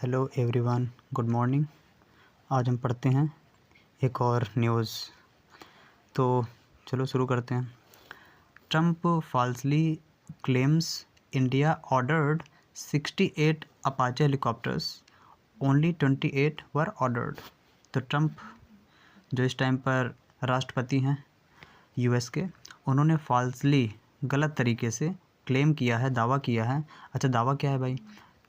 Hello everyone, good morning. आज हम पढ़ते हैं एक और न्यूज़। तो चलो शुरू करते हैं। Trump falsely claims India ordered 68 Apache helicopters, only 28 वर ऑर्डर्ड। तो ट्रंप जो इस टाइम पर राष्ट्रपति हैं यूएस के, उन्होंने फॉल्सली गलत तरीके से क्लेम किया है, दावा किया है। अच्छा, दावा क्या है भाई?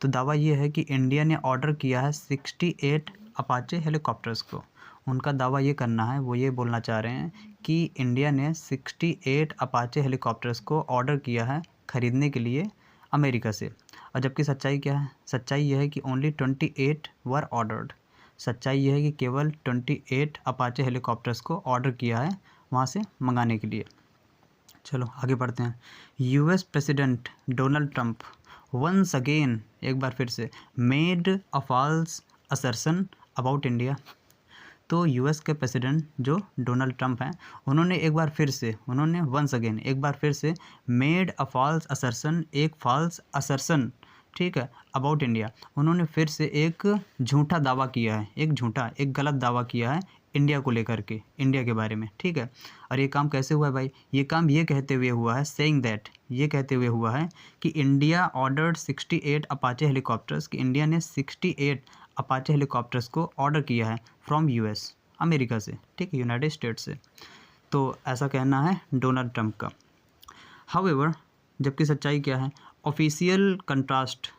तो दावा ये है कि इंडिया ने ऑर्डर किया है 68 अपाचे हेलीकॉप्टर्स को। उनका दावा ये करना है, वो ये बोलना चाह रहे हैं कि इंडिया ने 68 अपाचे हेलीकॉप्टर्स को ऑर्डर किया है ख़रीदने के लिए अमेरिका से। और जबकि सच्चाई क्या है? सच्चाई ये है कि ओनली 28 वर ऑर्डर्ड। सच्चाई ये है कि केवल 28 अपाचे हेलीकॉप्टर्स को ऑर्डर किया है वहाँ से मंगाने के लिए। चलो आगे बढ़ते हैं। US president Donald Trump once again, एक बार फिर से, made a false assertion about India. तो यूएस के प्रेसिडेंट जो डोनाल्ड ट्रंप हैं, उन्होंने वंस अगेन, एक बार फिर से, मेड अ फॉल्स असर्शन, एक फॉल्स असर्शन, ठीक है, अबाउट इंडिया। उन्होंने फिर से एक झूठा दावा किया है, एक गलत दावा किया है इंडिया को लेकर के, इंडिया के बारे में, ठीक है। और ये काम कैसे हुआ है भाई? ये काम ये कहते हुए हुआ है, सेइंग दैट, ये कहते हुए हुआ है कि इंडिया ऑर्डर्ड 68 अपाचे हेलीकॉप्टर्स, कि इंडिया ने 68 अपाचे हेलीकॉप्टर्स को ऑर्डर किया है फ्रॉम यूएस, अमेरिका से, ठीक है, यूनाइटेड स्टेट से। तो ऐसा कहना है डोनाल्ड ट्रंप का। हाउएवर, जबकि सच्चाई क्या है? ऑफिशियल कंट्रास्ट,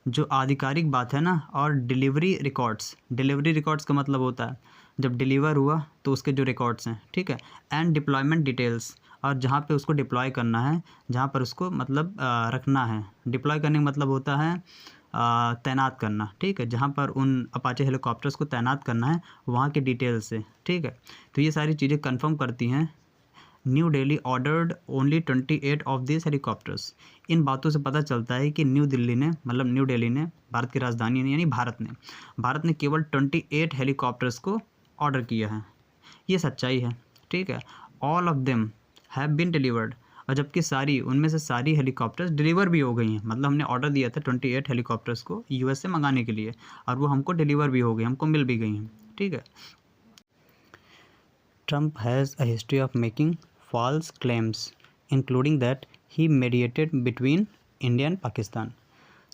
जो आधिकारिक बात है ना, और डिलीवरी रिकॉर्ड्स का मतलब होता है जब डिलीवर हुआ तो उसके जो रिकॉर्ड्स हैं, ठीक है, एंड डिप्लॉयमेंट डिटेल्स, और जहाँ पे उसको डिप्लॉय करना है, जहाँ पर उसको मतलब रखना है। डिप्लॉय करने का मतलब होता है तैनात करना, ठीक है, जहाँ पर उन अपाचे हेलीकॉप्टर्स को तैनात करना है वहाँ के डिटेल्स से, ठीक है। तो ये सारी चीज़ें कंफर्म करती हैं New Delhi ordered only 28 of this helicopters. इन बातों से पता चलता है कि न्यू दिल्ली ने, मतलब न्यू दिल्ली ने, भारत की राजधानी ने, यानी भारत ने केवल 28 हेलीकॉप्टर्स को ऑर्डर किया है। ये सच्चाई है, ठीक है। All of them have been delivered, और जबकि उनमें से सारी हेलीकॉप्टर्स डिलीवर भी हो गई हैं। मतलब हमने ऑर्डर दिया था 28 हेलीकॉप्टर्स को यूएस से मंगाने के लिए, और वो हमको डिलीवर भी हो गई, हमको मिल भी गई हैं, ठीक है। Trump has a history of making false claims, including that he mediated between India and Pakistan.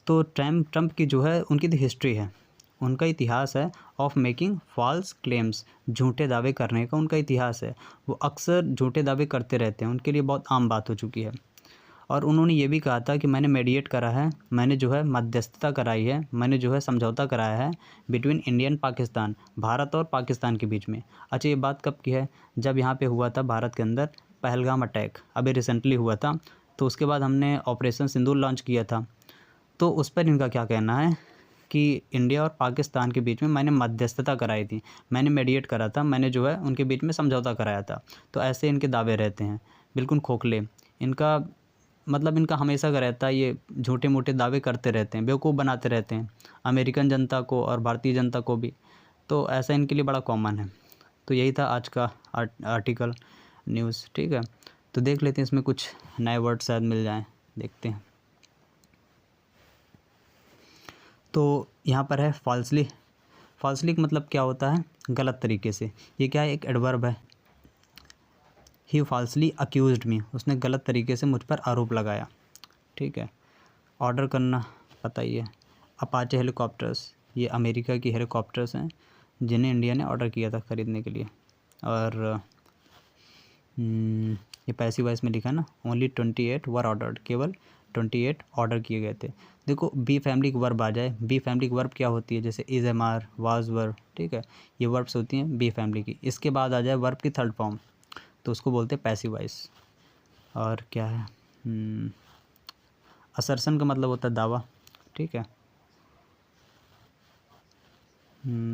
तो ट्रंप की जो है, उनकी हिस्ट्री है, उनका इतिहास है ऑफ मेकिंग फॉल्स क्लेम्स, झूठे दावे करने का उनका इतिहास है। वो अक्सर झूठे दावे करते रहते हैं, उनके लिए बहुत आम बात हो चुकी है। और उन्होंने ये भी कहा था कि मैंने मेडिएट करा है, मैंने जो है मध्यस्थता कराई है, मैंने जो है समझौता कराया है between India and Pakistan, Bharat और पाकिस्तान के बीच में। अच्छा, ये बात कब की है? जब यहाँ पे हुआ था भारत के अंदर पहलगाम अटैक, अभी रिसेंटली हुआ था। तो उसके बाद हमने ऑपरेशन सिंदूर लॉन्च किया था। तो उस पर इनका क्या कहना है कि इंडिया और पाकिस्तान के बीच में मैंने मध्यस्थता कराई थी, मैंने मेडिएट करा था, मैंने जो है उनके बीच में समझौता कराया था। तो ऐसे इनके दावे रहते हैं, बिल्कुल खोखले। इनका हमेशा का रहता है, ये झूठे मोटे दावे करते रहते हैं, बेवकूफ़ बनाते रहते हैं अमेरिकन जनता को और भारतीय जनता को भी। तो ऐसा इनके लिए बड़ा कॉमन है। तो यही था आज का आर्टिकल न्यूज़, ठीक है। तो देख लेते हैं, इसमें कुछ नए वर्ड शायद मिल जाएं, देखते हैं। तो यहाँ पर है फॉल्सली का मतलब क्या होता है? गलत तरीके से। ये क्या है? एक एडवर्ब है। ही फॉल्सली अक्यूज्ड मी, उसने गलत तरीके से मुझ पर आरोप लगाया, ठीक है। ऑर्डर करना पता ही है। अपाचे हेलीकॉप्टर्स, ये अमेरिका की हेलीकॉप्टर्स हैं जिन्हें इंडिया ने ऑर्डर किया था ख़रीदने के लिए। और ये पैसिव वॉइस में लिखा है ना, ओनली 28 वर ऑर्डर्ड, केवल 28 ऑर्डर किए गए थे। देखो, बी फैमिली की वर्ब आ जाए, बी फैमिली की वर्ब क्या होती है? जैसे is, am, are, was verb, ठीक है, ये वर्ब्स होती हैं बी फैमिली की। इसके बाद आ जाए वर्ब की थर्ड फॉर्म, तो उसको बोलते हैं पैसिव वॉइस। और क्या है? असर्शन का मतलब होता है दावा, ठीक है।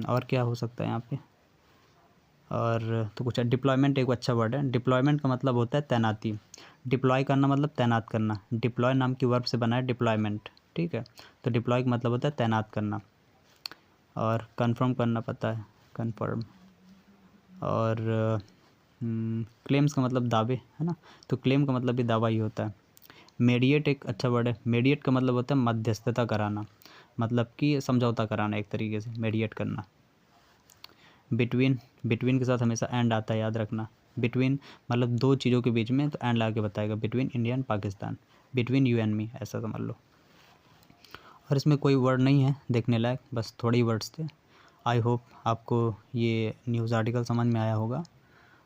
और क्या हो सकता है यहाँ पे? और तो कुछ डिप्लॉयमेंट एक अच्छा वर्ड है। डिप्लॉयमेंट का मतलब होता है तैनाती। डिप्लॉय करना मतलब तैनात करना। डिप्लॉय नाम की वर्ब से बना है डिप्लॉयमेंट, ठीक है। तो डिप्लॉय का मतलब होता है तैनात करना। और कन्फर्म करना पता है, कन्फर्म। और क्लेम्स का मतलब दावे, है ना। तो क्लेम का मतलब भी दावा ही होता है। मेडिएट एक अच्छा वर्ड है। मेडिएट का मतलब होता है मध्यस्थता कराना। मतलब कि समझौता कराना, एक तरीके से मेडिएट करना। बिटवीन के साथ हमेशा एंड आता है, याद रखना। बिटवीन मतलब दो चीज़ों के बीच में, तो एंड ला के बताएगा, between India and Pakistan, between you and me, ऐसा समझ लो। और इसमें कोई वर्ड नहीं है देखने लायक, बस थोड़े ही वर्ड्स थे। आई होप आपको ये न्यूज़ आर्टिकल समझ में आया होगा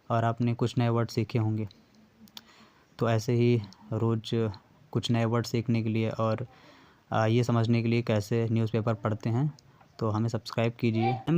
और आपने कुछ नए वर्ड सीखे होंगे। तो ऐसे ही रोज़ कुछ नए वर्ड सीखने के लिए और ये समझने के लिए कैसे न्यूज़पेपर पढ़ते हैं, तो हमें सब्सक्राइब कीजिए।